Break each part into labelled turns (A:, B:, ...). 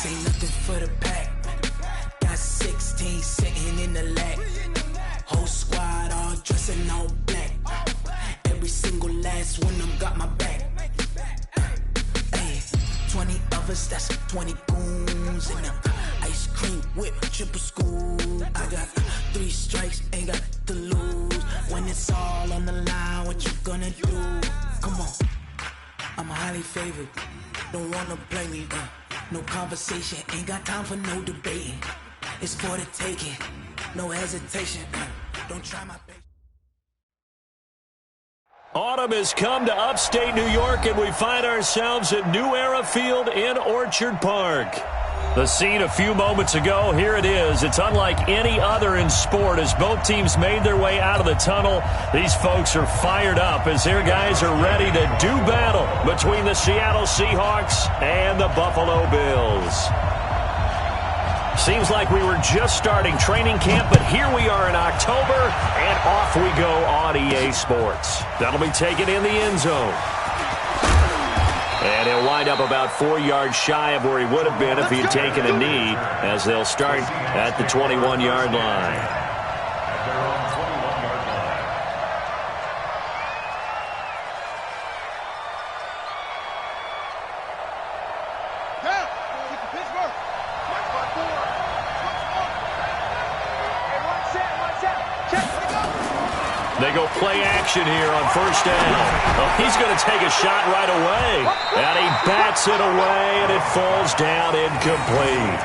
A: This ain't nothing for the pack. Got 16 sitting in the lap. Whole squad all dressing all black. Every single last one of them got my back. Hey, 20 of us, that's 20 goons in them. Ice cream whip, triple school. I got 3 strikes, ain't got to lose. When it's all on the line, what you gonna do? Come on, I'm highly favored. Don't wanna play me, no conversation, ain't got time for no debating. It's for the taking, no hesitation. Don't try my patience.
B: Autumn has come to upstate New York, and we find ourselves at New Era Field in Orchard Park. The scene a few moments ago, here it is. It's unlike any other in sport as both teams made their way out of the tunnel. These folks are fired up as their guys are ready to do battle between the Seattle Seahawks and the Buffalo Bills. Seems like we were just starting training camp, but here we are in October, and off we go on EA Sports. That'll be taken in the end zone. And he'll wind up about 4 yards shy of where he would have been if he had taken a knee, as they'll start at the 21-yard line. They go play action here on first down. Oh, he's going to take a shot right away. And he bats it away, and it falls down incomplete.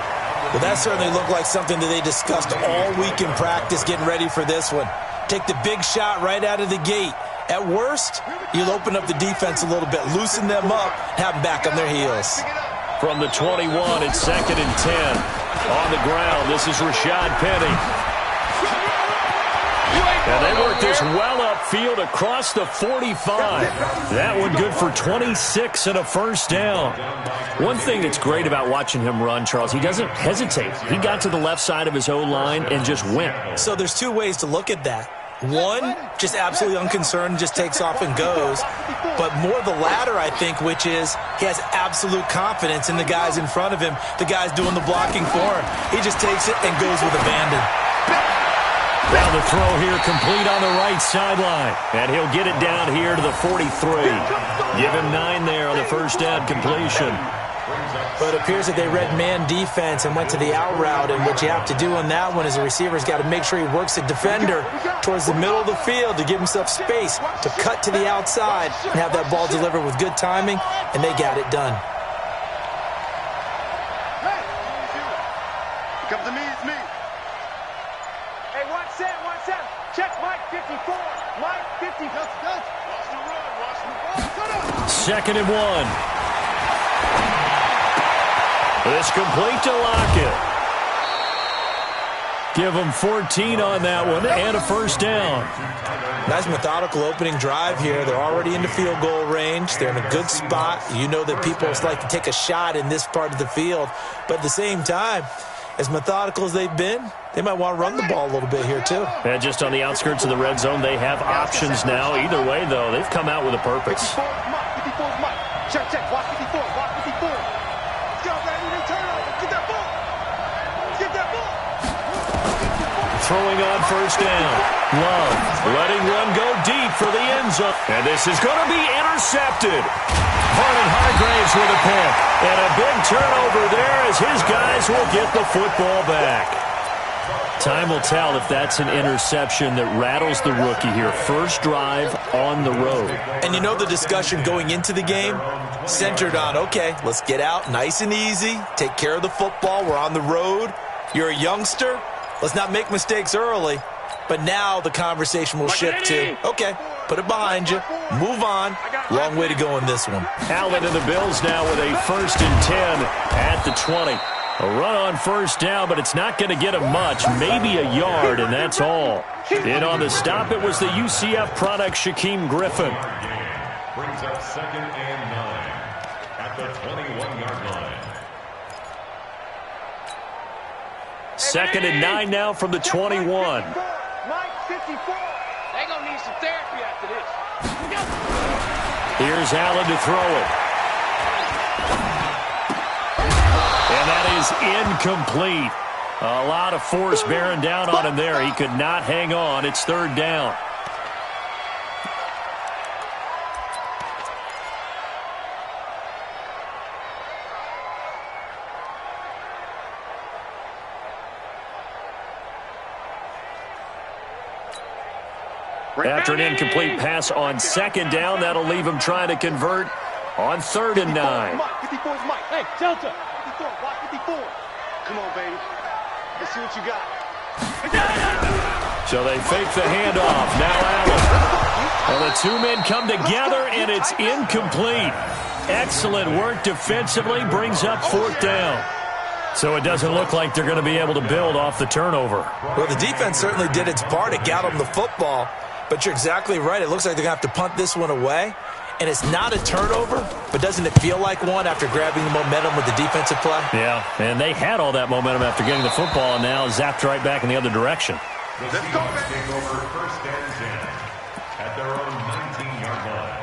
C: Well, that certainly looked like something that they discussed all week in practice getting ready for this one. Take the big shot right out of the gate. At worst, you'll open up the defense a little bit, loosen them up, have them back on their heels.
B: From the 21, it's 2nd and 10. On the ground, this is Rashad Penny. And they work this well upfield across the 45. That one good for 26 and a first down. One thing that's great about watching him run, Charles, he doesn't hesitate. He got to the left side of his O-line and just went.
C: So there's 2 ways to look at that. One, just absolutely unconcerned, just takes off and goes. But more the latter, I think, which is he has absolute confidence in the guys in front of him, the guys doing the blocking for him. He just takes it and goes with abandon.
B: Now the throw here complete on the right sideline. And he'll get it down here to the 43. Give him 9 there on the first down completion.
C: But it appears that they read man defense and went to the out route. And what you have to do on that one is the receiver's got to make sure he works the defender towards the middle of the field to give himself space to cut to the outside and have that ball delivered with good timing. And they got it done.
D: Come to me, it's me. Hey, 1-7. Check Mike 54. Mike 50. Watch the run. Watch the ball.
B: 2nd and 1. This complete to Lockett. Give them 14 on that one and a first down.
C: Nice methodical opening drive here. They're already into field goal range. They're in a good spot. You know that people like to take a shot in this part of the field. But at the same time, as methodical as they've been, they might want to run the ball a little bit here too.
B: And just on the outskirts of the red zone, they have options now. Either way, though, they've come out with a purpose.
D: 54 Mike. Check. Watch 54. Watch 54. Let's go, baby. Return over. Get that ball. Get that ball.
B: Throwing on first down. Love letting one go deep for the end zone. And this is going to be intercepted. Vernon Hargraves with a pick. And a big turnover there as his guys will get the football back. Time will tell if that's an interception that rattles the rookie here. First drive on the road.
C: And you know the discussion going into the game centered on, okay, let's get out nice and easy, take care of the football, we're on the road. You're a youngster, let's not make mistakes early. But now the conversation will shift to, okay, put it behind you, move on. Long way to go in this one.
B: Allen and the Bills now with a 1st and 10 at the 20. A run on first down, but it's not going to get him much, maybe a yard, and that's all. In on the stop, it was the UCF product, Shaquem Griffin.
E: Brings up 2nd and 9 at the 21-yard line.
B: 2nd and 9 now from the 21.
D: Mike 54. They're going to need some therapy after this.
B: Here's Allen to throw it. And that is incomplete. A lot of force bearing down on him there. He could not hang on. It's third down. After an incomplete pass on second down, that'll leave him trying to convert on 3rd and 9.
D: 54 is Mike. Hey, Delta. 54. Watch 54. Come on, baby. Let's see what you got.
B: So they fake the handoff. Now Allen. Well, the two men come together, and it's incomplete. Excellent work defensively. Brings up 4th down. So it doesn't look like they're going to be able to build off the turnover.
C: Well, the defense certainly did its part. It got them the football. But you're exactly right. It looks like they're going to have to punt this one away. And it's not a turnover, but doesn't it feel like one after grabbing the momentum with the defensive play?
B: Yeah, and they had all that momentum after getting the football and now zapped right back in the other direction.
E: The Seahawks take over 1st and 10 at their own 19-yard line.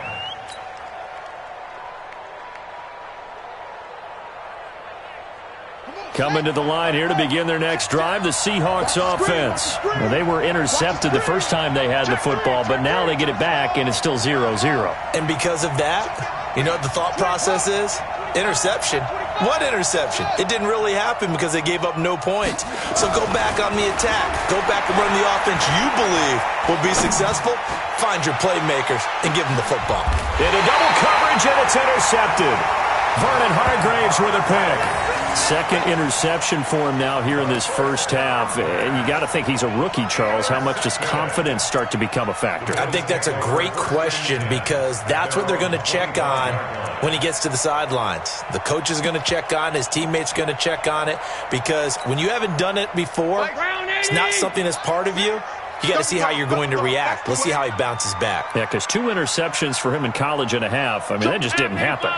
B: Coming to the line here to begin their next drive, the Seahawks offense. Well, they were intercepted the first time they had the football, but now they get it back, and it's still 0-0.
C: And because of that, you know what the thought process is? Interception. What interception? It didn't really happen because they gave up no points. So go back on the attack. Go back and run the offense you believe will be successful. Find your playmakers and give them the football.
B: Into double coverage, and it's intercepted. Vernon Hargraves with a pick. Second interception for him now here in this first half. And you got to think he's a rookie, Charles. How much does confidence start to become a factor?
C: I think that's a great question because that's what they're going to check on when he gets to the sidelines. The coach is going to check on it. His teammates are going to check on it because when you haven't done it before, it's not something that's part of you. You got to see how you're going to react. Let's see how he bounces back.
B: Yeah, because 2 interceptions for him in college and a half. I mean, that just didn't happen.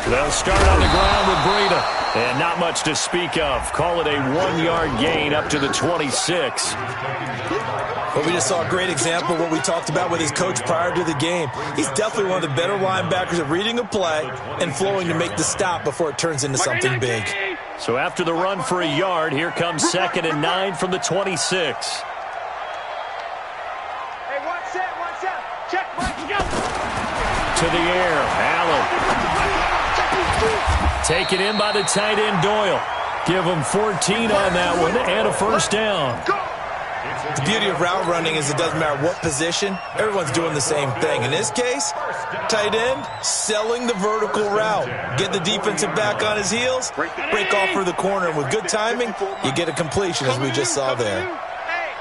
B: They'll start on the ground with Breida. And not much to speak of. Call it a 1-yard gain up to the 26.
C: Well, we just saw a great example of what we talked about with his coach prior to the game. He's definitely one of the better linebackers at reading a play and flowing to make the stop before it turns into something big.
B: So after the run for a yard, here comes 2nd and 9 from the 26.
D: Hey, one set. Check, Mike, go.
B: To the air, Allen. Taken in by the tight end, Doyle. Give him 14 on that one and a first down.
C: The beauty of route running is it doesn't matter what position. Everyone's doing the same thing. In this case, tight end, selling the vertical route. Get the defensive back on his heels, break off for the corner. And with good timing, you get a completion as we just saw there.
D: Hey,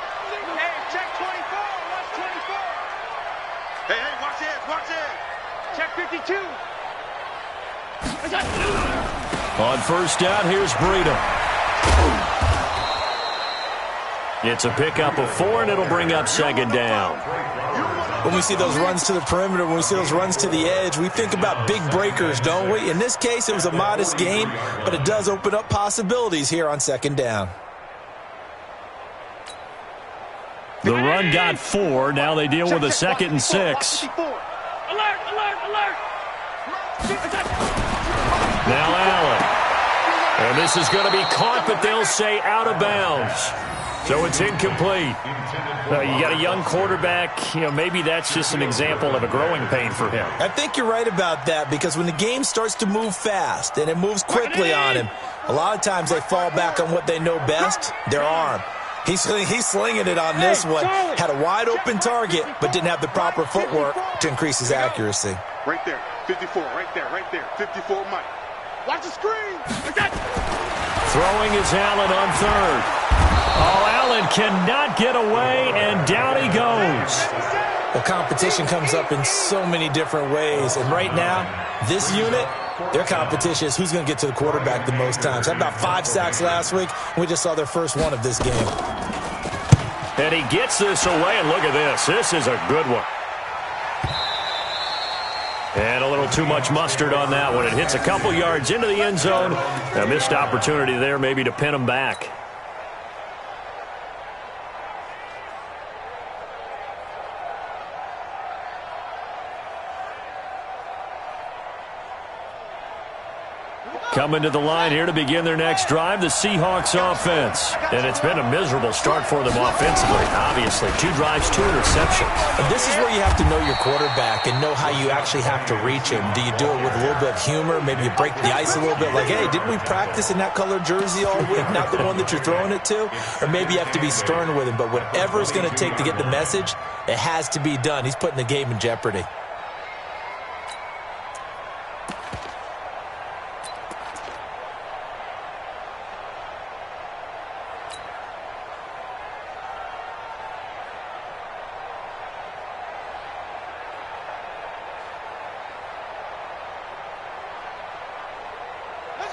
D: check 24. Watch 24. Hey, watch it. Check 52.
B: On first down, here's Breida. It's a pickup of 4, and it'll bring up 2nd down.
C: When we see those runs to the perimeter, when we see those runs to the edge, we think about big breakers, don't we? In this case, it was a modest gain, but it does open up possibilities here on 2nd down.
B: The run got 4. Now they deal with a 2nd and 6.
D: Alert!
B: Now Allen. And this is going to be caught, but they'll say out of bounds. So it's incomplete. You got a young quarterback. Maybe that's just an example of a growing pain for him.
C: I think you're right about that because when the game starts to move fast and it moves quickly on him, a lot of times they fall back on what they know best, their arm. He's slinging it on this one. Had a wide open target, but didn't have the proper footwork to increase his accuracy.
D: Right there, 54, right there, 54, Mike. Watch the screen.
B: Throwing is Allen on 3rd. Oh, Allen cannot get away, and down he goes.
C: Well, competition comes up in so many different ways, and right now, this unit, their competition is who's going to get to the quarterback the most times. Had about 5 sacks last week, and we just saw their first one of this game.
B: And he gets this away, and look at this. This is a good one. And a little too much mustard on that one. It hits a couple yards into the end zone. A missed opportunity there maybe to pin him back. Coming to the line here to begin their next drive, the Seahawks offense. And it's been a miserable start for them offensively, obviously. 2 drives, 2 interceptions.
C: And this is where you have to know your quarterback and know how you actually have to reach him. Do you do it with a little bit of humor? Maybe you break the ice a little bit like, hey, didn't we practice in that colored jersey all week, not the one that you're throwing it to? Or maybe you have to be stern with him. But whatever it's going to take to get the message, it has to be done. He's putting the game in jeopardy.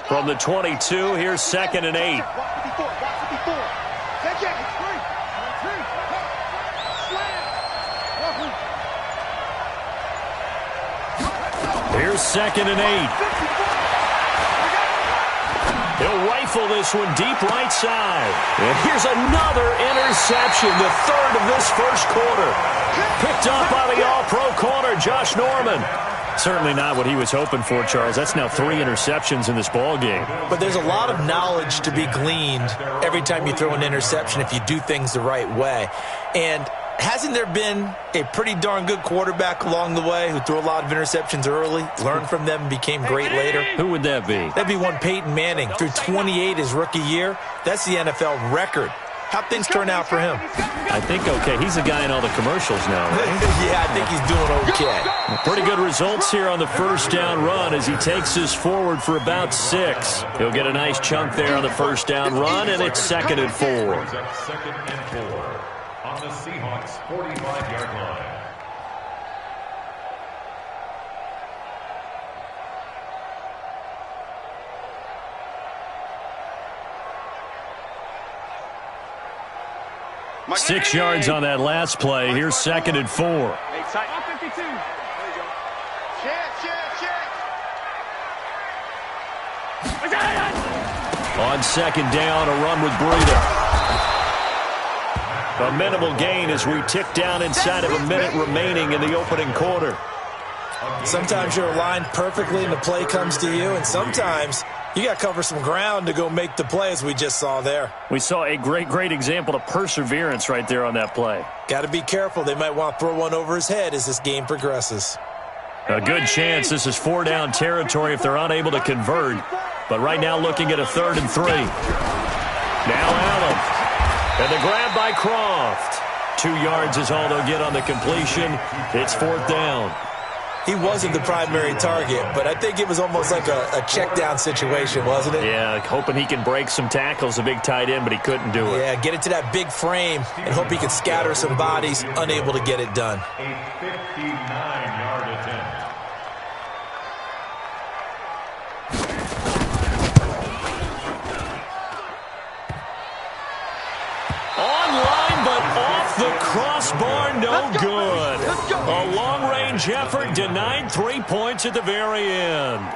B: From the 22, here's 2nd and 8. Here's 2nd and 8. He'll rifle this one deep right side. And here's another interception, the 3rd of this first quarter. Picked up by the all-pro corner, Josh Norman. Certainly not what he was hoping for, Charles. That's now 3 interceptions in this ball game.
C: But there's a lot of knowledge to be gleaned every time you throw an interception if you do things the right way. And hasn't there been a pretty darn good quarterback along the way who threw a lot of interceptions early, learned from them, and became great later?
B: Who would that be?
C: That'd be one Peyton Manning. Threw 28 his rookie year. That's the NFL record. How'd things turn out for him?
B: I think okay. He's the guy in all the commercials now, right?
C: Yeah, I think he's doing okay.
B: Pretty good results here on the first down run as he takes this forward for about 6. He'll get a nice chunk there on the first down run, and it's 2nd and 4.
E: 2nd and 4 on the Seahawks 45-yard line.
B: Six yards on that last play. Here's 2nd and 4.
D: Hey, tight. 52. There you go. Check.
B: On 2nd down, a run with Breida. A minimal gain as we tick down inside of a minute remaining in the opening quarter.
C: Sometimes you're aligned perfectly and the play comes to you, and sometimes you got to cover some ground to go make the play, as we just saw there.
B: We saw a great example of perseverance right there on that play.
C: Got to be careful. They might want to throw one over his head as this game progresses.
B: A good chance this is 4-down territory if they're unable to convert. But right now looking at a 3rd and 3. Now Allen. And the grab by Croft. 2 yards is all they'll get on the completion. It's 4th down.
C: He wasn't the primary target, but I think it was almost like a check down situation, wasn't it?
B: Yeah, hoping he can break some tackles, a big tight end, but he couldn't do it.
C: Yeah, get it to that big frame and hope he could scatter some bodies, unable to get it done.
E: A 59-yard attempt.
B: Online, but off the crossbar, no good. A long-range effort denied 3 points at the very end.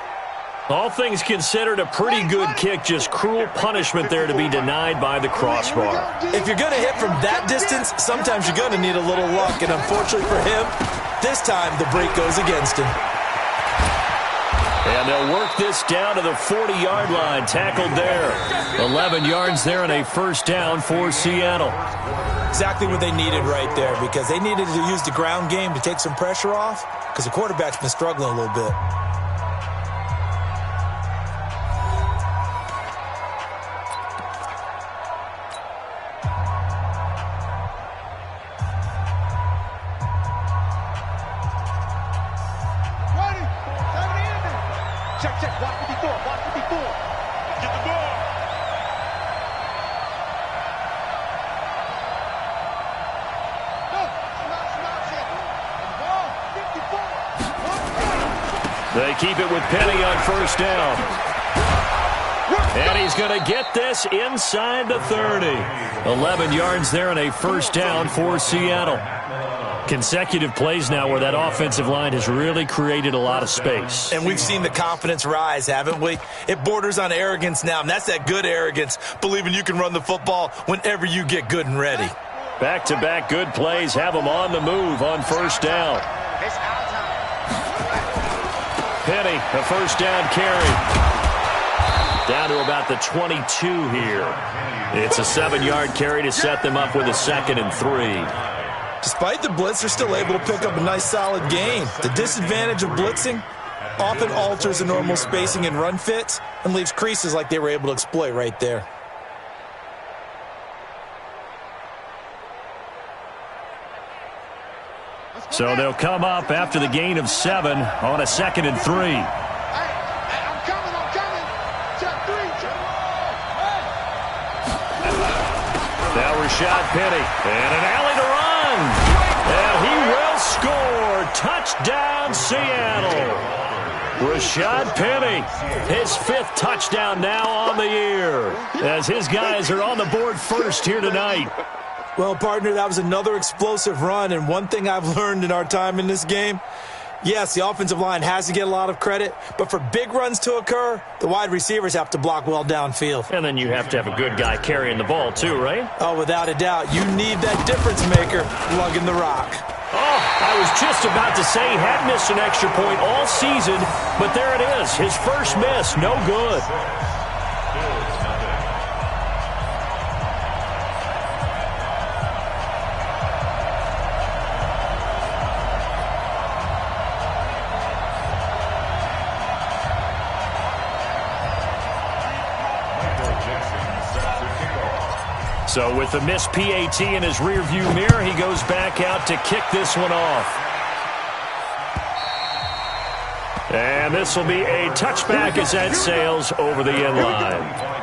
B: All things considered, a pretty good kick, just cruel punishment there to be denied by the crossbar.
C: If you're going to hit from that distance, sometimes you're going to need a little luck, and unfortunately for him, this time the break goes against him.
B: And they'll work this down to the 40-yard line, tackled there. 11 yards there and a 1st down for Seattle.
C: Exactly what they needed right there, because they needed to use the ground game to take some pressure off, because the quarterback's been struggling a little bit.
D: Check. Watch 54. Watch 54. Get the ball.
B: They keep it with Penny on 1st down. And he's going to get this inside the 30. 11 yards there and a 1st down for Seattle. Consecutive plays now where that offensive line has really created a lot of space.
C: And we've seen the confidence rise, haven't we? It borders on arrogance now, and that's that good arrogance, believing you can run the football whenever you get good and ready.
B: Back-to-back good plays have them on the move on 1st down. Penny, a 1st down carry. Down to about the 22 here. It's a 7-yard carry to set them up with a 2nd and 3.
C: Despite the blitz, they're still able to pick up a nice solid gain. The disadvantage of blitzing often alters the normal spacing and run fits and leaves creases like they were able to exploit right there.
B: So they'll come up after the gain of 7 on a 2nd and 3.
D: I'm coming. Check 3.
B: Now Rashad Penny. And an alley to run. And he will score. Touchdown, Seattle. Rashad Penny, his 5th touchdown now on the year, as his guys are on the board first here tonight.
C: Well, partner, that was another explosive run, and one thing I've learned in our time in this game, yes, the offensive line has to get a lot of credit, but for big runs to occur, the wide receivers have to block well downfield.
B: And then you have to have a good guy carrying the ball too, right?
C: Oh, without a doubt. You need that difference maker lugging the rock.
B: Oh, I was just about to say he had missed an extra point all season, but there it is. His first miss, no good. So with the missed PAT in his rearview mirror, he goes back out to kick this one off. And this will be a touchback as that sails over the end line.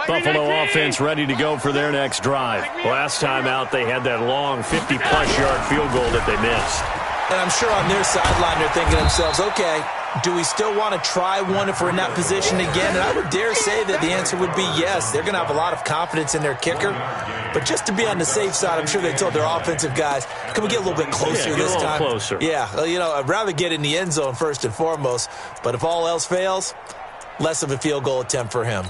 B: Buffalo offense ready to go for their next drive. Last time out, they had that long 50-plus yard field goal that they missed.
C: And I'm sure on their sideline they're thinking to themselves, okay, do we still want to try one if we're in that position again? And I would dare say that the answer would be yes. They're going to have a lot of confidence in their kicker. But just to be on the safe side, I'm sure they told their offensive guys, can we get a little bit closer this time?
B: Closer.
C: Yeah, well, you know, I'd rather get in the end zone first and foremost. But if all else fails, less of a field goal attempt for him.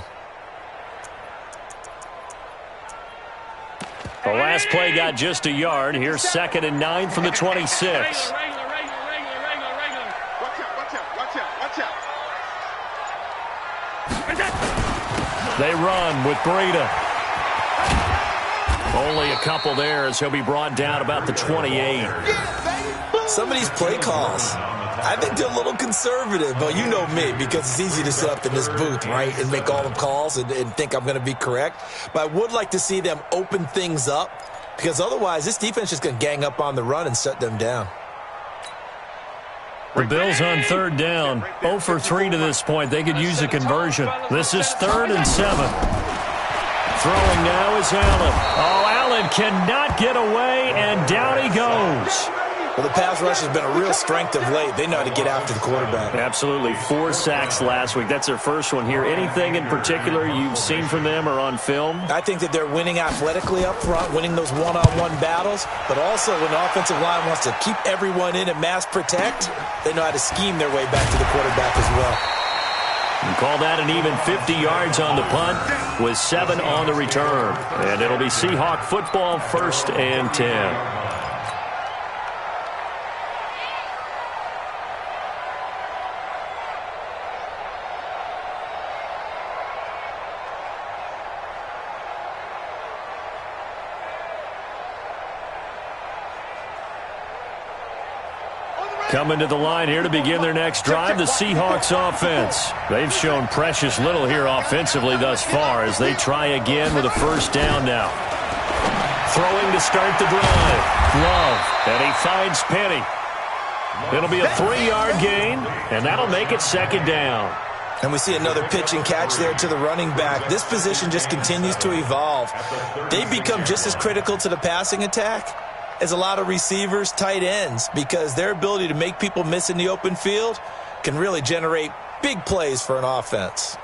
B: The last play got just a yard. Here's 2nd and 9 from the 26.
D: Watch out.
B: They run with Breida. Only a couple there as he'll be brought down about the 28.
C: Some of these play calls, I think they're a little conservative. But you know me, because it's easy to sit up in this booth, right, and make all the calls and think I'm going to be correct. But I would like to see them open things up, because otherwise this defense is going to gang up on the run and shut them down.
B: The Bills on 3rd down. 0 for 3 to this point. They could use a conversion. This is 3rd and 7. Throwing now is Allen. Oh, Allen cannot get away, and down he goes.
C: Well, the pass rush has been a real strength of late. They know how to get after the quarterback.
B: Absolutely. 4 sacks last week. That's their first one here. Anything in particular you've seen from them or on film?
C: I think that they're winning athletically up front, winning those one-on-one battles, but also when the offensive line wants to keep everyone in and mass protect, they know how to scheme their way back to the quarterback as well.
B: You call that an even 50 yards on the punt with 7 on the return. And it'll be Seahawk football, 1st and 10. Coming to the line here to begin their next drive, the Seahawks offense. They've shown precious little here offensively thus far as they try again with a 1st down now. Throwing to start the drive. Love, and he finds Penny. It'll be a 3-yard gain, and that'll make it 2nd down.
C: And we see another pitch and catch there to the running back. This position just continues to evolve. They become just as critical to the passing attack as a lot of receivers, tight ends, because their ability to make people miss in the open field can really generate big plays for an offense.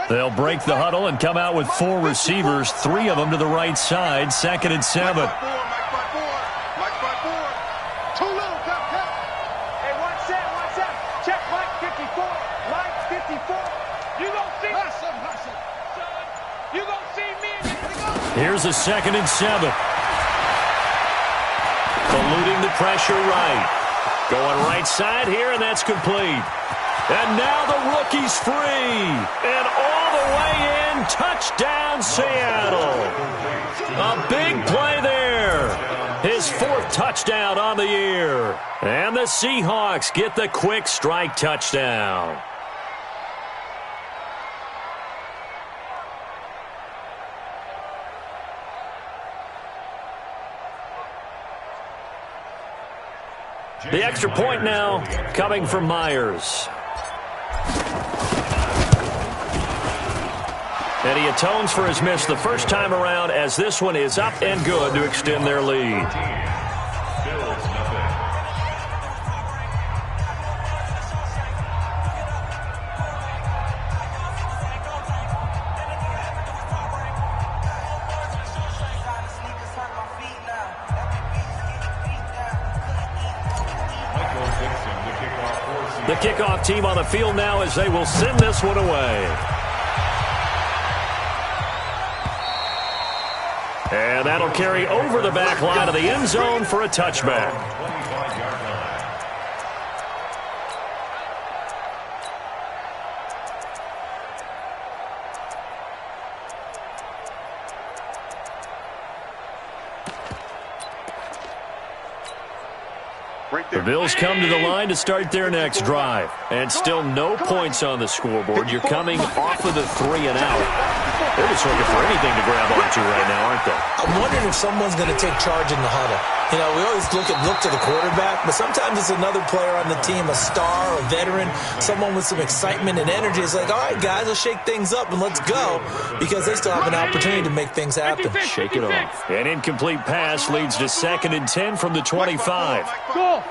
B: They'll break the huddle and come out with 4 receivers, 3 of them to the right side, 2nd and 7.
D: Mike 5-4. Too little, count. Hey, one set. Check Mike 54. Mike 54. You gonna see me? You gonna see me?
B: Here's a 2nd and 7. Eluding the pressure right. Going right side here, and that's complete. And now the rookie's free. And all the way in, touchdown Seattle. A big play there. His 4th touchdown on the year. And the Seahawks get the quick strike touchdown. The extra point now coming from Myers. And he atones for his miss the first time around, as this one is up and good to extend their lead. The kickoff team on the field now as they will send this one away. And that'll carry over the back line of the end zone for a touchback. The Bills come to the line to start their next drive. And still no points on the scoreboard. You're coming off of the 3 and out. They're just looking for anything to grab onto right now, aren't they?
C: I'm wondering if someone's going to take charge in the huddle. You know, we always look to the quarterback, but sometimes it's another player on the team, a star, a veteran, someone with some excitement and energy. It's like, all right, guys, let's shake things up and let's go, because they still have an opportunity to make things happen.
B: Shake it off. An incomplete pass leads to 2nd and 10 from the 25.
D: Go!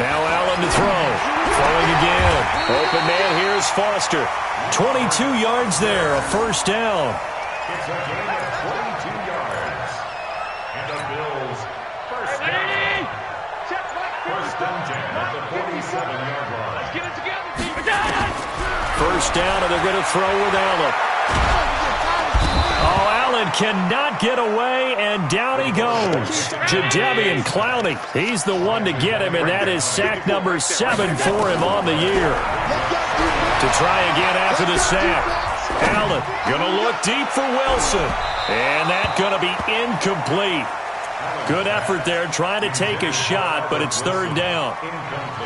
B: Now Allen to throw. Throwing again. Open man, here's Foster. 22 yards there, a first down.
E: It's a gain of 22 yards. And the Bills first down. First down jam at the 47-yard line.
D: Let's get it together.
B: First down, and they're going to throw with Allen. Oh, Allen cannot get away, and down he goes. Jadeveon Clowney, he's the one to get him, and that is sack number 7 for him on the year. To try again after the sack. Allen going to look deep for Wilson, and that's going to be incomplete. Good effort there, trying to take a shot, but it's 3rd down.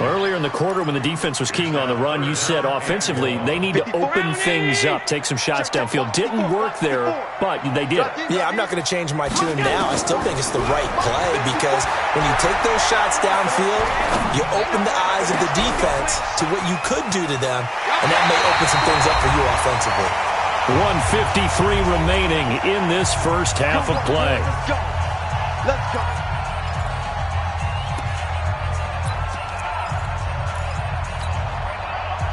B: Earlier in the quarter when the defense was keying on the run, you said offensively they need to open things up, take some shots downfield. Didn't work there, but they did.
C: Yeah, I'm not going to change my tune now. I still think it's the right play, because when you take those shots downfield, you open the eyes of the defense to what you could do to them, and that may open some things up for you offensively.
B: 1:53 remaining in this first half of play.
D: Let's go.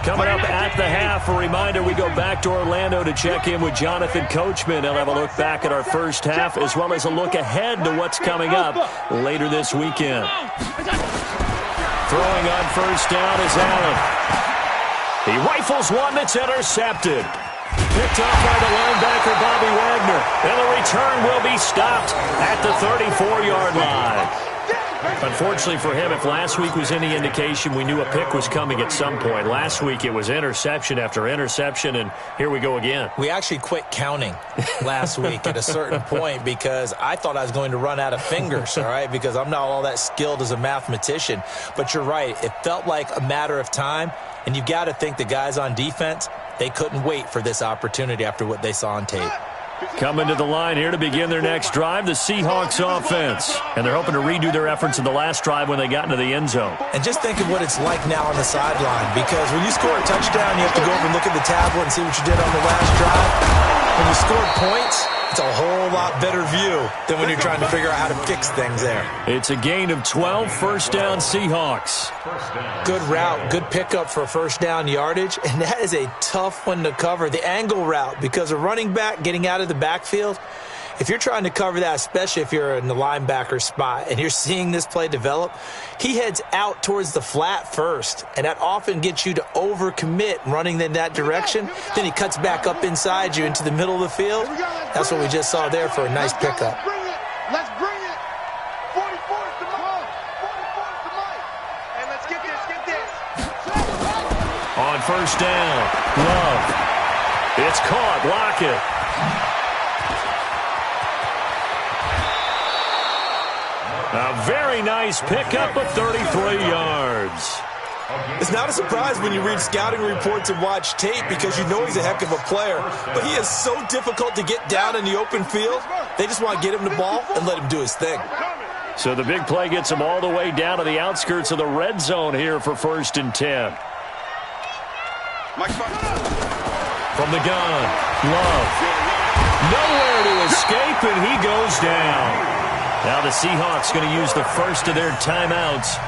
B: Coming up at the half, a reminder, we go back to Orlando to check in with Jonathan Coachman. He'll have a look back at our first half, as well as a look ahead to what's coming up later this weekend. Throwing on first down is Allen. He rifles one that's intercepted. Picked up by the linebacker, Bobby Wagner. And the return will be stopped at the 34-yard line. Unfortunately for him, if last week was any indication, we knew a pick was coming at some point. Last week it was interception after interception, and here we go again.
C: We actually quit counting last week at a certain point, because I thought I was going to run out of fingers, all right, because I'm not all that skilled as a mathematician. But you're right. It felt like a matter of time, and you've got to think the guys on defense, they couldn't wait for this opportunity after what they saw on tape.
B: Coming to the line here to begin their next drive, the Seahawks offense. And they're hoping to redo their efforts in the last drive when they got into the end zone.
C: And just think of what it's like now on the sideline, because when you score a touchdown, you have to go over and look at the tablet and see what you did on the last drive. When you score points, it's a whole lot better view than when you're trying to figure out how to fix things there.
B: It's a gain of 12, first down Seahawks.
C: Good route, good pickup for first down yardage, and that is a tough one to cover. The angle route, because a running back getting out of the backfield, If you're trying to cover that, especially if you're in the linebacker spot and you're seeing this play develop, he heads out towards the flat first, and that often gets you to overcommit running in that direction. Then he cuts back up inside you into the middle of the field. That's what we just saw there for a nice pickup.
D: Let's bring it. 44's the Mike. 44's the Mike. And let's get this.
B: On first down, Love. It's caught. Lockett. A very nice pickup of 33 yards.
C: It's not a surprise when you read scouting reports and watch tape because you know he's a heck of a player. But he is so difficult to get down in the open field. They just want to get him the ball and let him do his thing.
B: So the big play gets him all the way down to the outskirts of the red zone here for 1st and 10. From the gun, Love. Nowhere to escape, and he goes down. Now the Seahawks going to use the first of their timeouts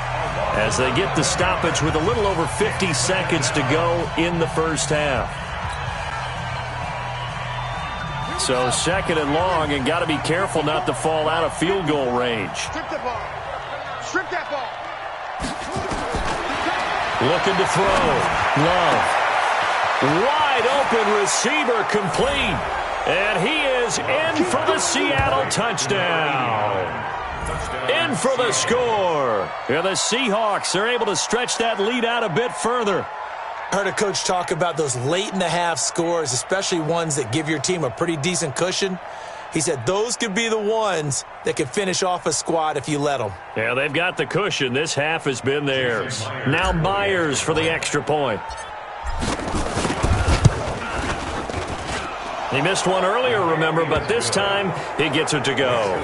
B: as they get the stoppage with a little over 50 seconds to go in the first half. So 2nd and long, and got to be careful not to fall out of field goal range.
D: Strip the ball. Strip that ball.
B: Looking to throw. Love. Wide open receiver complete. And he is in for the Seattle touchdown. In for the score. And the Seahawks are able to stretch that lead out a bit further.
C: Heard a coach talk about those late-in-the-half scores, especially ones that give your team a pretty decent cushion. He said those could be the ones that could finish off a squad if you let them.
B: Yeah, they've got the cushion. This half has been theirs. Now Myers for the extra point. He missed one earlier, remember, but this time he gets it to go.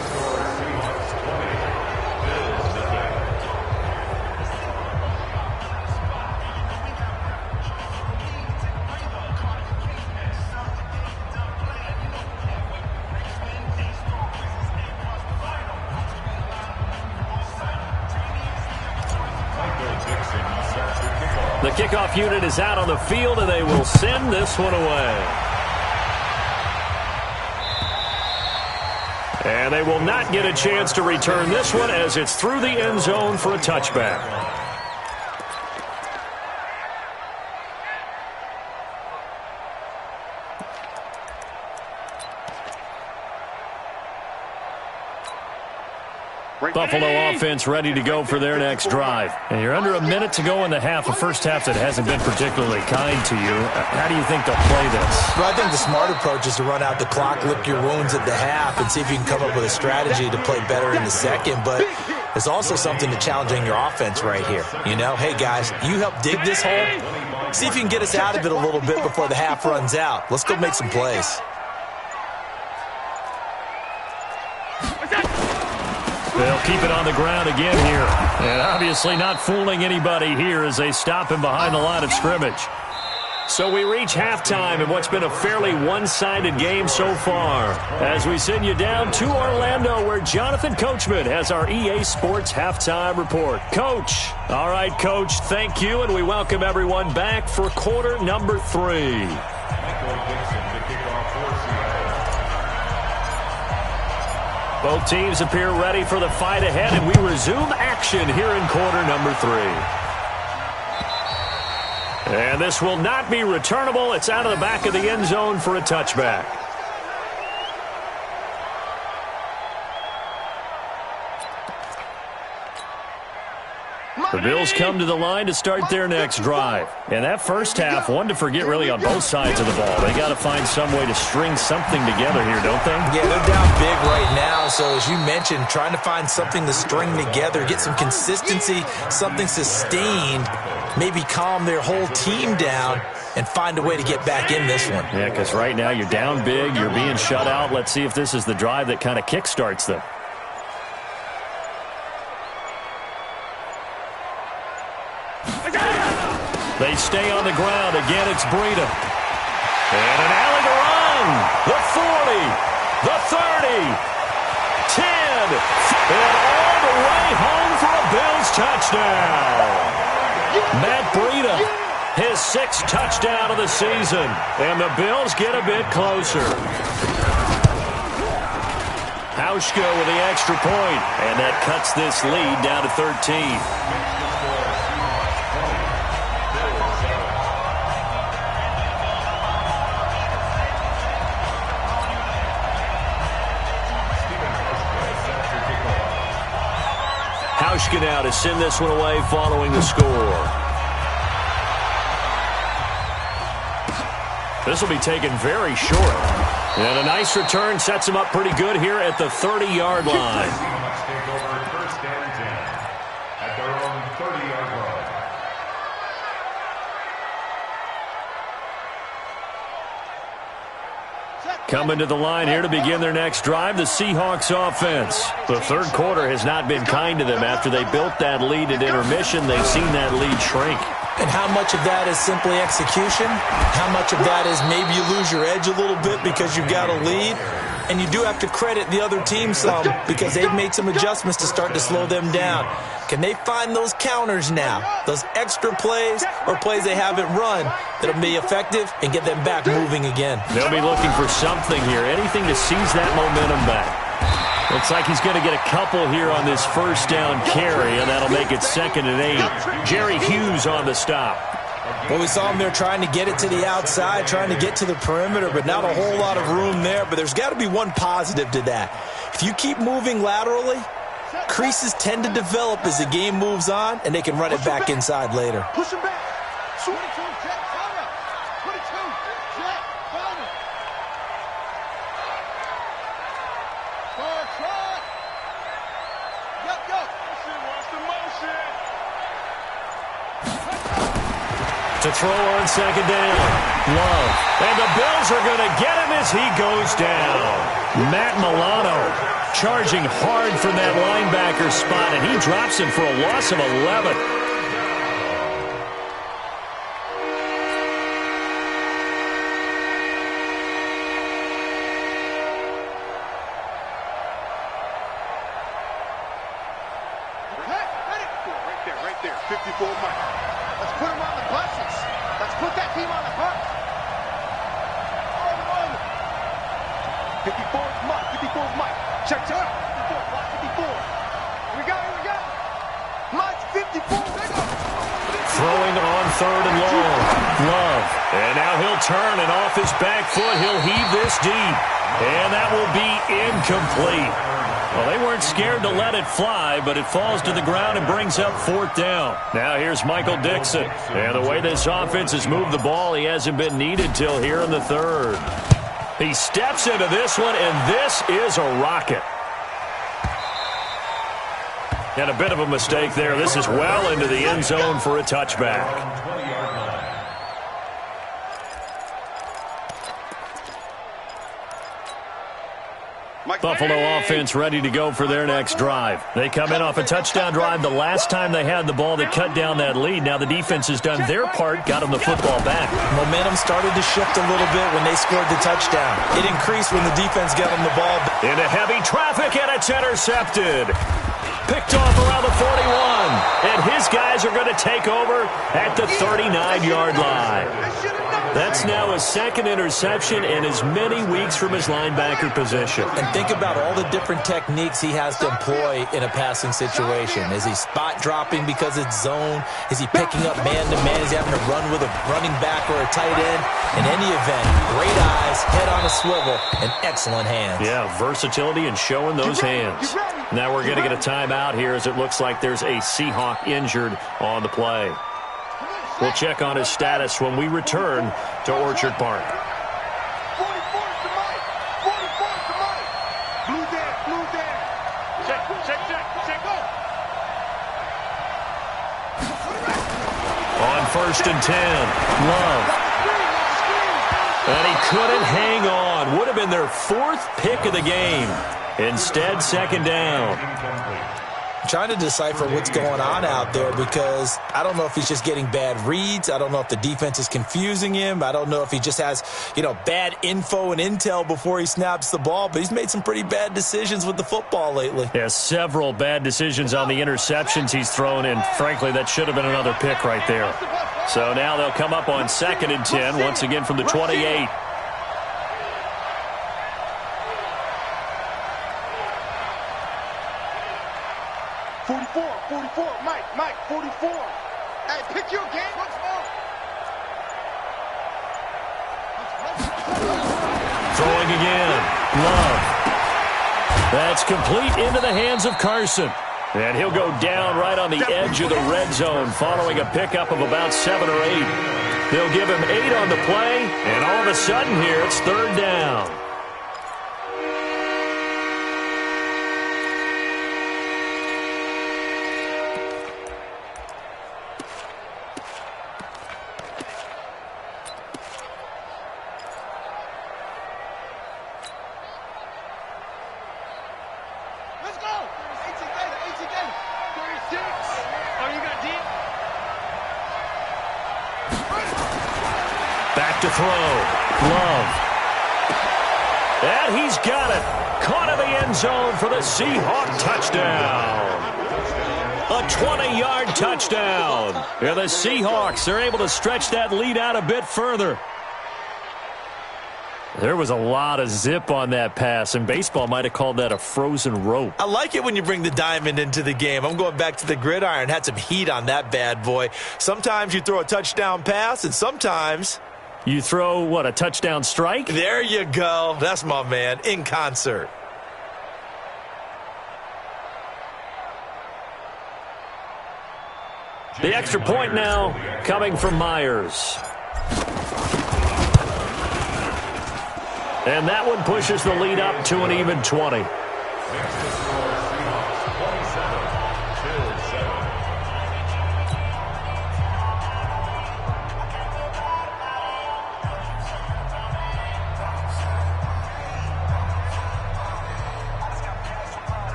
B: The kickoff unit is out on the field, and they will send this one away. And they will not get a chance to return this one as it's through the end zone for a touchback. Buffalo offense ready to go for their next drive. And you're under a minute to go in the half, a first half that hasn't been particularly kind to you. How do you think they'll play this?
C: Well, I think the smart approach is to run out the clock, lick your wounds at the half, and see if you can come up with a strategy to play better in the second. But there's also something to challenging your offense right here. You know, hey, guys, you help dig this hole. See if you can get us out of it a little bit before the half runs out. Let's go make some plays.
B: They'll keep it on the ground again here. And obviously not fooling anybody here as they stop him behind the line of scrimmage. So we reach halftime in what's been a fairly one-sided game so far. As we send you down to Orlando where Jonathan Coachman has our EA Sports Halftime Report. Coach. All right, Coach, thank you, and we welcome everyone back for quarter number 3. Both teams appear ready for the fight ahead, and we resume action here in quarter number 3. And this will not be returnable. It's out of the back of the end zone for a touchback. The Bills come to the line to start their next drive. And that first half, one to forget really on both sides of the ball. They got to find some way to string something together here, don't they?
C: Yeah, they're down big right now. So as you mentioned, trying to find something to string together, get some consistency, something sustained, maybe calm their whole team down and find a way to get back in this one.
B: Yeah, because right now you're down big, you're being shut out. Let's see if this is the drive that kind of kickstarts them. They stay on the ground. Again, it's Breida. And an alley to run. The 40, the 30, 10, and all the way home for a Bills touchdown. Matt Breida, his 6th touchdown of the season. And the Bills get a bit closer. Hauschka with the extra point, and that cuts this lead down to 13. Hauschka now to send this one away following the score. This will be taken very short. And a nice return sets him up pretty good here at the 30-yard line.
E: Seahawks take over first and 10 at their own 30-yard line.
B: Coming to the line here to begin their next drive, the Seahawks offense. The third quarter has not been kind to them. After they built that lead at intermission, they've seen that lead shrink.
C: And how much of that is simply execution? How much of that is maybe you lose your edge a little bit because you've got a lead? And you do have to credit the other team some because they've made some adjustments to start to slow them down. Can they find those counters now, those extra plays or plays they haven't run that'll be effective and get them back moving again?
B: They'll be looking for something here, anything to seize that momentum back. Looks like he's going to get a couple here on this first down carry, and that'll make it 2nd and 8. Jerry Hughes on the stop.
C: Well, we saw him there trying to get it to the outside, trying to get to the perimeter, but not a whole lot of room there. But there's got to be one positive to that. If you keep moving laterally, creases tend to develop as the game moves on, and they can run it back inside later.
D: Push him back. 22, Jack, counter. 22, Jack, counter. Try. Go. Watch the motion.
B: To throw on 2nd down. Love. And the Bills are going to get him as he goes down. Matt Milano charging hard from that linebacker spot, and he drops him for a loss of 11.
D: Right there. 54 Mike. Let's put him on the buses. Let's put that team on the bus. 54 is Mike. 54 is Mike. Check out. 54. Watch 54. Here we go. Mike's 54. There go.
B: Throwing on 3rd and long. Love. And now he'll turn, and off his back foot, he'll heave this deep. And that will be incomplete. Well, they weren't scared to let it fly, but it falls to the ground and brings up 4th down. Now here's Michael Dixon. And the way this offense has moved the ball, he hasn't been needed till here in the 3rd. He steps into this one, and this is a rocket. And a bit of a mistake there. This is well into the end zone for a touchback. Buffalo offense ready to go for their next drive. They come in off a touchdown drive the last time they had the ball that cut down that lead. Now the defense has done their part, got them the football back. Momentum started to shift a little bit when they scored the touchdown. It increased when the defense got them the ball. Into heavy traffic, and it's intercepted. Picked off around the 41. And his guys are going to take over at the 39-yard line. That's now his 2nd interception in as many weeks from his linebacker position. And think about all the different techniques he has to employ in a passing situation. Is he spot dropping because it's zone? Is he picking up man-to-man? Is he having to run with a running back or a tight end? In any event, great eyes, head on a swivel, and excellent hands. Yeah, versatility and showing those hands. Now we're going to get a timeout here as it looks like there's a Seahawk injured on the play. We'll check on his status when we return to Orchard Park.
D: 44 to Mike. 44 to Mike. Blue down. Check, go.
B: On 1st and 10, Love. And he couldn't hang on. Would have been their 4th pick of the game. Instead, 2nd down.
C: Trying to decipher what's going on out there because I don't know if he's just getting bad reads. I don't know if the defense is confusing him. I don't know if he just has, bad info and intel before he snaps the ball. But he's made some pretty bad decisions with the football lately.
B: Yeah, several bad decisions on the interceptions he's thrown in. Frankly, that should have been another pick right there. So now they'll come up on 2nd and 10, once again from the 28.
D: 44, Mike, 44. Hey, pick your game.
B: Throwing again. Love. That's complete into the hands of Carson. And he'll go down right on the edge of the red zone following a pickup of about 7 or 8. They'll give him 8 on the play, and all of a sudden here it's 3rd down. Back to throw. Love. And he's got it. Caught in the end zone for the Seahawk touchdown. A 20-yard touchdown. And the Seahawks are able to stretch that lead out a bit further. There was a lot of zip on that pass, and baseball might have called that a frozen rope.
C: I like it when you bring the diamond into the game. I'm going back to the gridiron. Had some heat on that bad boy. Sometimes you throw a touchdown pass, and sometimes
B: you throw, what, a touchdown strike?
C: There you go. That's my man, in concert.
B: The extra point now coming from Myers. And that one pushes the lead up to an even 20.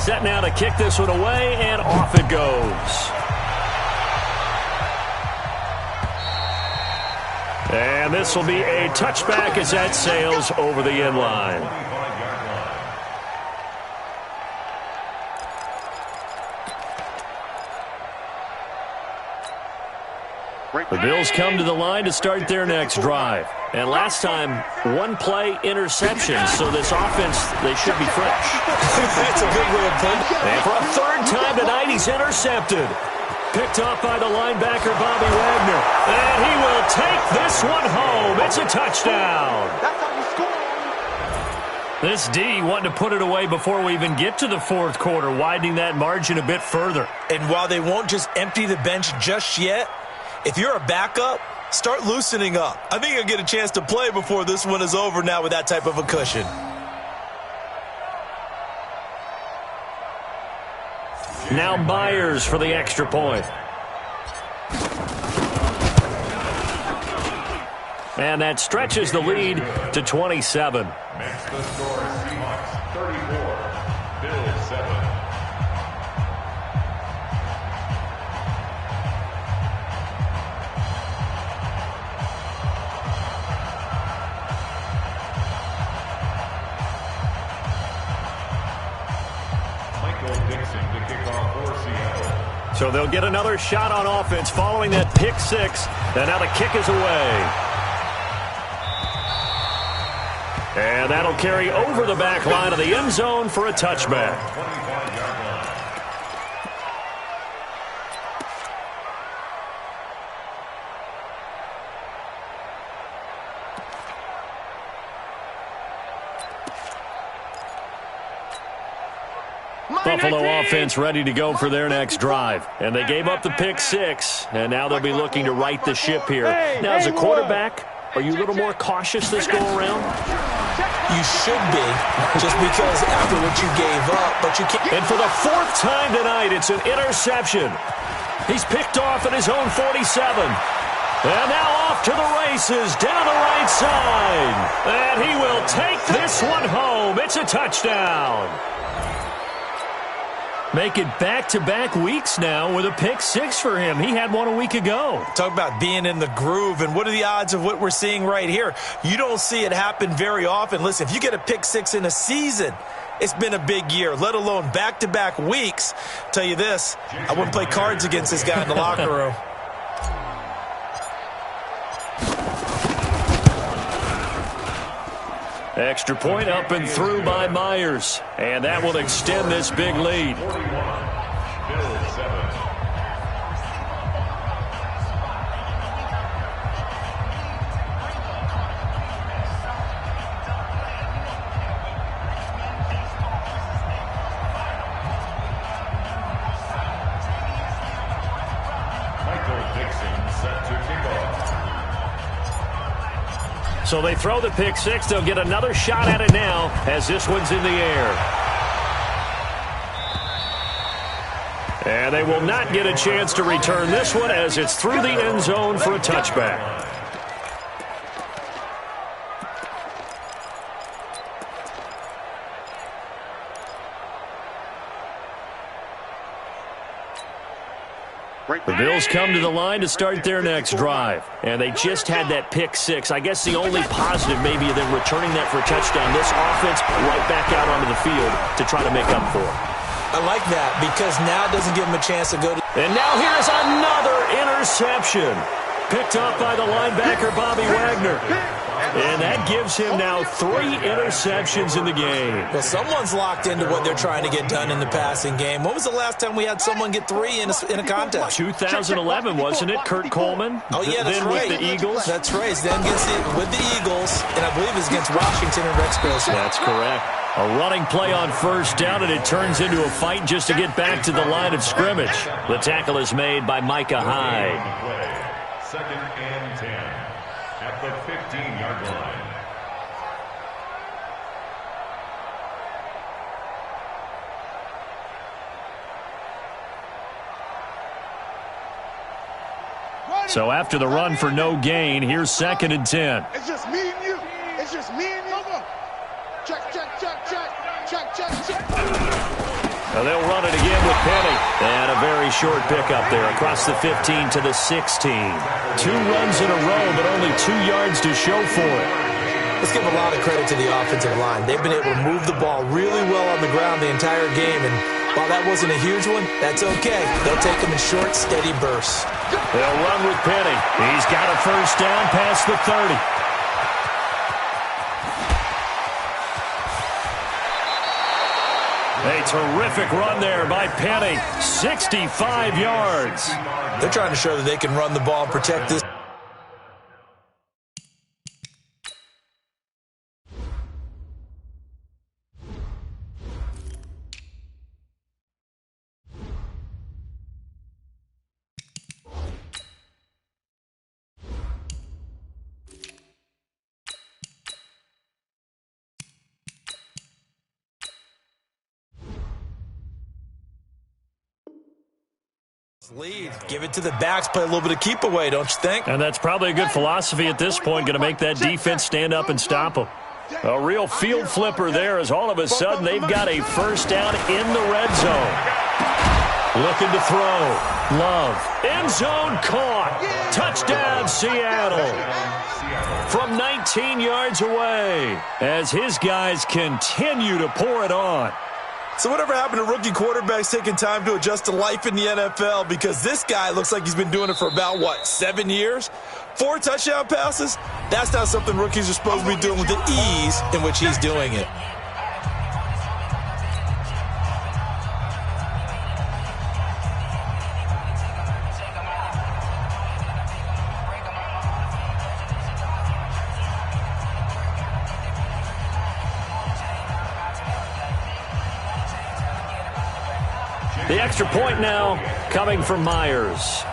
B: Set now to kick this one away, and off it goes. And this will be a touchback as that sails over the end line. The Bills come to the line to start their next drive. And last time, one play interception, so this offense, they should be fresh.
C: That's a good way of putting it.
B: And for a 3rd time tonight, he's intercepted. Picked off by the linebacker, Bobby Wagner. And he will take this one home. It's a touchdown.
D: That's how you score.
B: This D wanting to put it away before we even get to the 4th quarter, widening that margin a bit further.
C: And while they won't just empty the bench just yet, if you're a backup, start loosening up. I think you'll get a chance to play before this one is over now with that type of a cushion.
B: Now Myers for the extra point. And that stretches the lead to 27.
E: Makes the score Seahawks 34, Bills 7.
B: So they'll get another shot on offense following that pick 6. And now the kick is away. And that'll carry over the back line of the end zone for a touchback. Buffalo offense ready to go for their next drive. And they gave up the pick 6, and now they'll be looking to right the ship here. Now, as a quarterback, are you a little more cautious this go-around?
C: You should be, just because after what you gave up, but you can't.
B: And for the 4th time tonight, it's an interception. He's picked off at his own 47. And now off to the races, down the right side. And he will take this one home. It's a touchdown. Make it back-to-back weeks now with a pick 6 for him. He had one a week ago.
C: Talk about being in the groove, and what are the odds of what we're seeing right here? You don't see it happen very often. Listen, if you get a pick 6 in a season, it's been a big year, let alone back-to-back weeks. Tell you this, I wouldn't play cards against this guy in the locker room.
B: Extra point up and through by Myers. And that will extend this big lead.
E: 41, Bills 7.
B: So they throw the pick six. They'll get another shot at it now as this one's in the air. And they will not get a chance to return this one as it's through the end zone for a touchback. The Bills come to the line to start their next drive. And they just had that pick six. I guess the only positive maybe of them returning that for a touchdown. This offense right back out onto the field to try to make up for it.
C: I like that because now it doesn't give them a chance to go to...
B: And now here's another interception. Picked up by the linebacker, Bobby Wagner. And that gives him now 3 interceptions in the game.
C: Well, someone's locked into what they're trying to get done in the passing game. When was the last time we had someone get 3 in a contest?
B: 2011, wasn't it? Kurt Coleman?
C: Oh, yeah, that's right.
B: With the Eagles?
C: That's right. Then with the Eagles, and I believe it's against Washington and Rex Grossman.
B: That's correct. A running play on first down, and it turns into a fight just to get back to the line of scrimmage. The tackle is made by Micah Hyde.
E: 2nd and 10 at the 15-yard line.
B: So after the run for no gain, here's 2nd and 10.
D: It's just me and you. It's just me and you. Check, check, check, check. Check, check, check.
B: Now they'll run it again with Penny. And a very short pickup there across the 15 to the 16. 2 runs in a row, but only 2 yards to show for it.
C: Let's give a lot of credit to the offensive line. They've been able to move the ball really well on the ground the entire game. And while that wasn't a huge one, that's okay. They'll take them in short, steady bursts.
B: They'll run with Penny. He's got a first down past the 30. A terrific run there by Penny. 65 yards.
C: They're trying to show that they can run the ball and protect this. Lead. Give it to the backs, play a little bit of keep away, don't you think?
B: And that's probably a good philosophy at this point, going to make that defense stand up and stop them. A real field flipper there as all of a sudden they've got a first down in the red zone. Looking to throw. Love. End zone caught. Touchdown, Seattle. From 19 yards away as his guys continue to pour it on.
C: So whatever happened to rookie quarterbacks taking time to adjust to life in the NFL? Because this guy looks like he's been doing it for about, 7 years? 4 touchdown passes? That's not something rookies are supposed to be doing with the ease in which he's doing it.
B: The extra point now coming from Myers.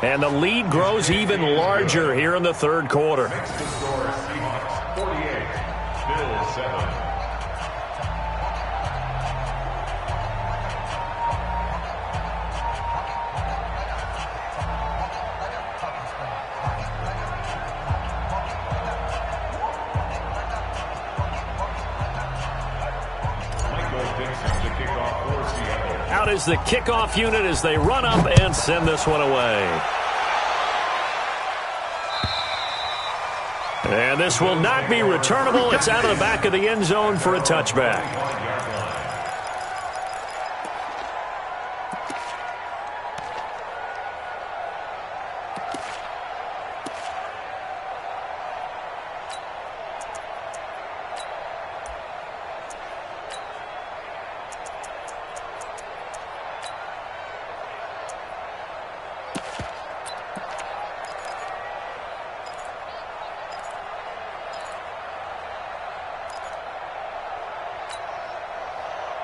B: And the lead grows even larger here in the third quarter.
E: Next to score, Seahawks 48, Bills 7.
B: Out is the kickoff unit as they run up and send this one away. And this will not be returnable. It's out of the back of the end zone for a touchback.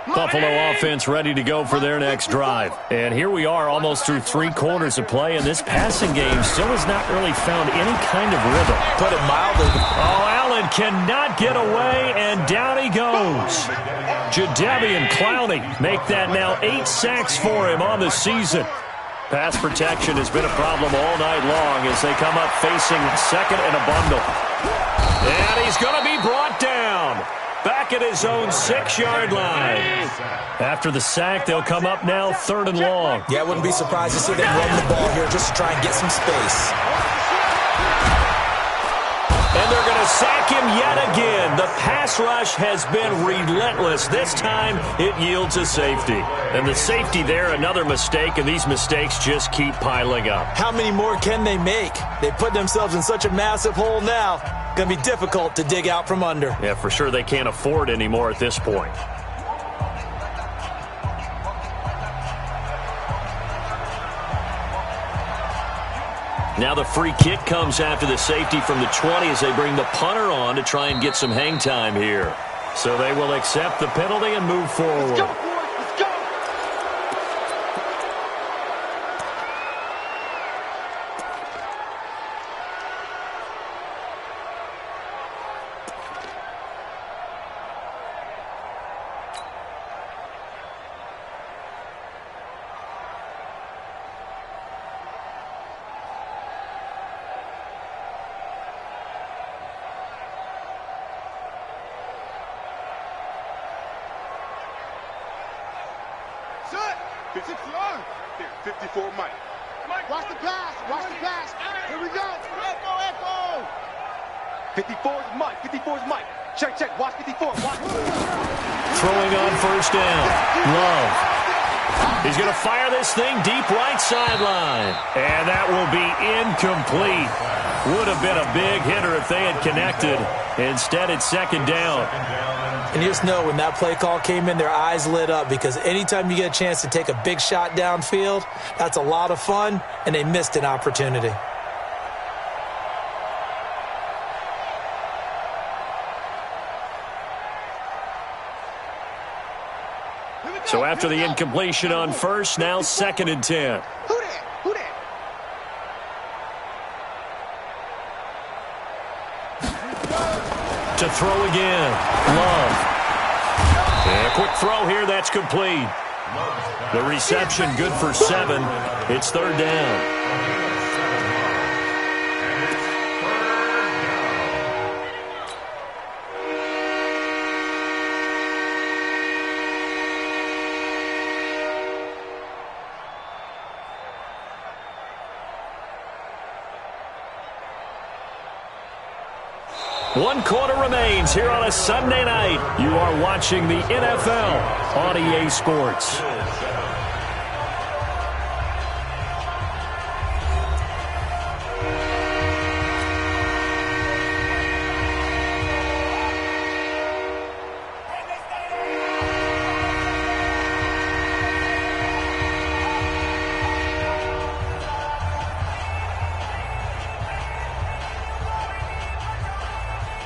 B: Buffalo offense ready to go for their next drive. And here we are almost through 3 quarters of play, and this passing game still has not really found any kind of rhythm.
C: Put it mildly.
B: Oh, Allen cannot get away, and down he goes. Jadeveon Clowney make that now 8 sacks for him on the season. Pass protection has been a problem all night long as they come up facing second and a bundle. And he's going to be brought down. Back at his own 6-yard line. After the sack, they'll come up now 3rd and long.
C: Yeah, I wouldn't be surprised to see them run the ball here just to try and get some space.
B: And they're going to sack him yet again. The pass rush has been relentless. This time, it yields a safety. And the safety there, another mistake, and these mistakes just keep piling up.
C: How many more can they make? They put themselves in such a massive hole now. Going to be difficult to dig out from under.
B: Yeah, for sure they can't afford anymore at this point. Now the free kick comes after the safety from the 20 as they bring the punter on to try and get some hang time here. So they will accept the penalty and move forward.
D: Let's go, boys. Let's go. Set. 54 Mike. Watch the pass. Watch the pass. Here we go. Echo. 54 is Mike. 54 is Mike. Check. Watch 54. Watch.
B: Throwing on first down. Love. He's going to fire this thing deep right sideline. And that will be incomplete. Would have been a big hitter if they had connected. Instead, it's 2nd down.
C: And you just know when that play call came in, their eyes lit up because anytime you get a chance to take a big shot downfield, that's a lot of fun, and they missed an opportunity.
B: So after the incompletion on first, now 2nd and 10.
D: Who that?
B: To throw again. Love. And a quick throw here. That's complete. The reception good for 7. It's 3rd down. One quarter remains here on a Sunday night. You are watching the NFL on EA Sports.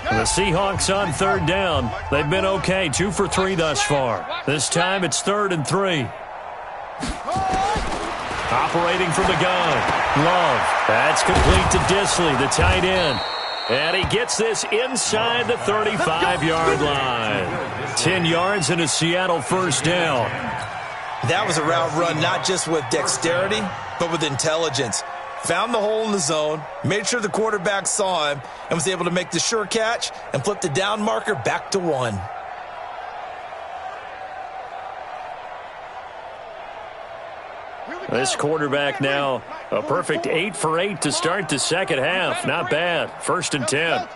B: The Seahawks on 3rd down. They've been okay, 2 for 3 thus far. This time it's 3rd and 3. Operating from the gun. Love. That's complete to Disley, the tight end. And he gets this inside the 35-yard line. 10 yards and a Seattle 1st down.
C: That was a route run not just with dexterity, but with intelligence. Found the hole in the zone, made sure the quarterback saw him, and was able to make the sure catch and flip the down marker back to 1.
B: This quarterback now a perfect 8 for 8 to start the second half. Not bad. 1st and 10.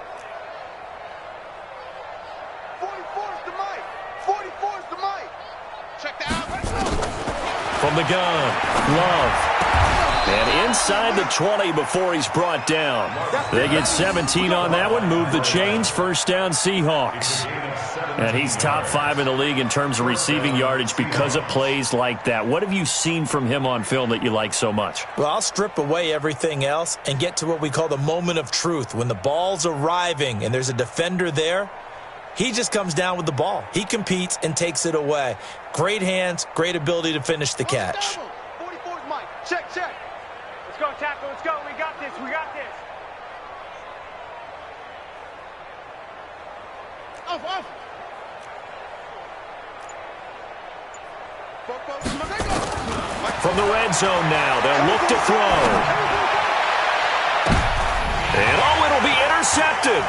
D: 44's to Mike. 44's to Mike. Check that out.
B: From the gun, Love. And inside the 20 before he's brought down. They get 17 on that one. Move the chains. 1st down Seahawks. And he's top 5 in the league in terms of receiving yardage because of plays like that. What have you seen from him on film that you like so much?
C: Well, I'll strip away everything else and get to what we call the moment of truth. When the ball's arriving and there's a defender there, He just comes down with the ball. He competes and takes it away. Great hands, great ability to finish the catch.
D: 44's Mike. Check. Let's go, tackle. Let's go. We got this. Off.
B: From the red zone now, they'll look to throw. And it'll be intercepted.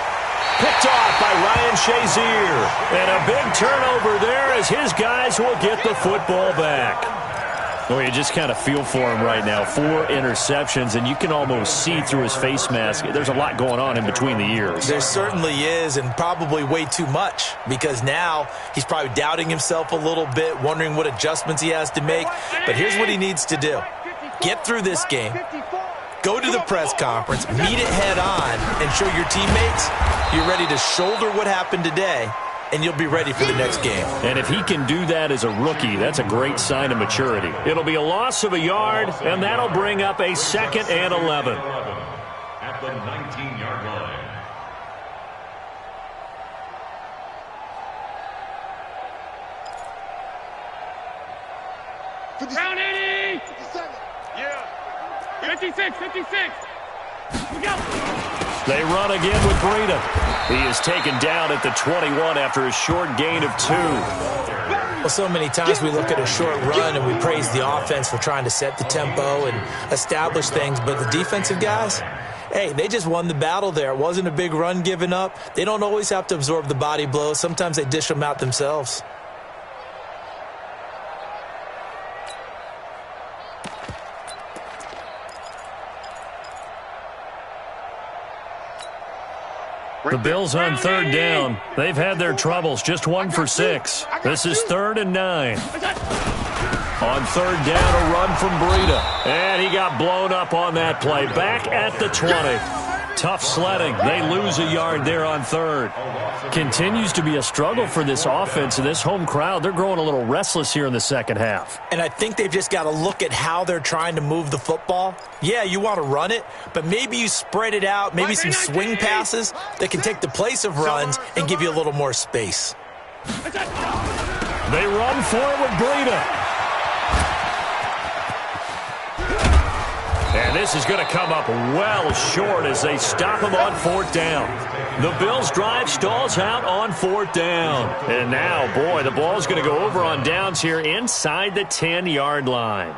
B: Picked off by Ryan Shazier. And a big turnover there as his guys will get the football back. Well, you just kind of feel for him right now. 4 interceptions, and you can almost see through his face mask. There's a lot going on in between the ears.
C: There certainly is, and probably way too much, because now he's probably doubting himself a little bit, wondering what adjustments he has to make. But here's what he needs to do. Get through this game. Go to the press conference, meet it head on, and show your teammates you're ready to shoulder what happened today, and you'll be ready for the next game.
B: And if he can do that as a rookie, that's a great sign of maturity. It'll be a loss of a yard, and that'll bring up a 2nd and 11.
E: At the 19-yard line.
D: Down 80! 57. Yeah. 56. We go.
B: They run again with Breida. He is taken down at the 21 after a short gain of 2.
C: Well, so many times we look at a short run and we praise the offense for trying to set the tempo and establish things, but the defensive guys, hey, they just won the battle there. It wasn't a big run given up. They don't always have to absorb the body blows. Sometimes they dish them out themselves.
B: The Bills on 3rd down. They've had their troubles, just 1 for 6. This is 3rd and 9. On 3rd down, a run from Breida. And he got blown up on that play. Back at the 20. Tough sledding. They lose a yard there on 3rd. Continues to be a struggle for this offense and this home crowd. They're growing a little restless here in the second half.
C: And I think they've just got to look at how they're trying to move the football. Yeah, you want to run it, but maybe you spread it out, maybe some swing passes that can take the place of runs and give you a little more space.
B: They run for it with Breida. And this is going to come up well short as they stop him on 4th down. The Bills' drive stalls out on 4th down. And now, boy, the ball's going to go over on downs here inside the 10-yard line.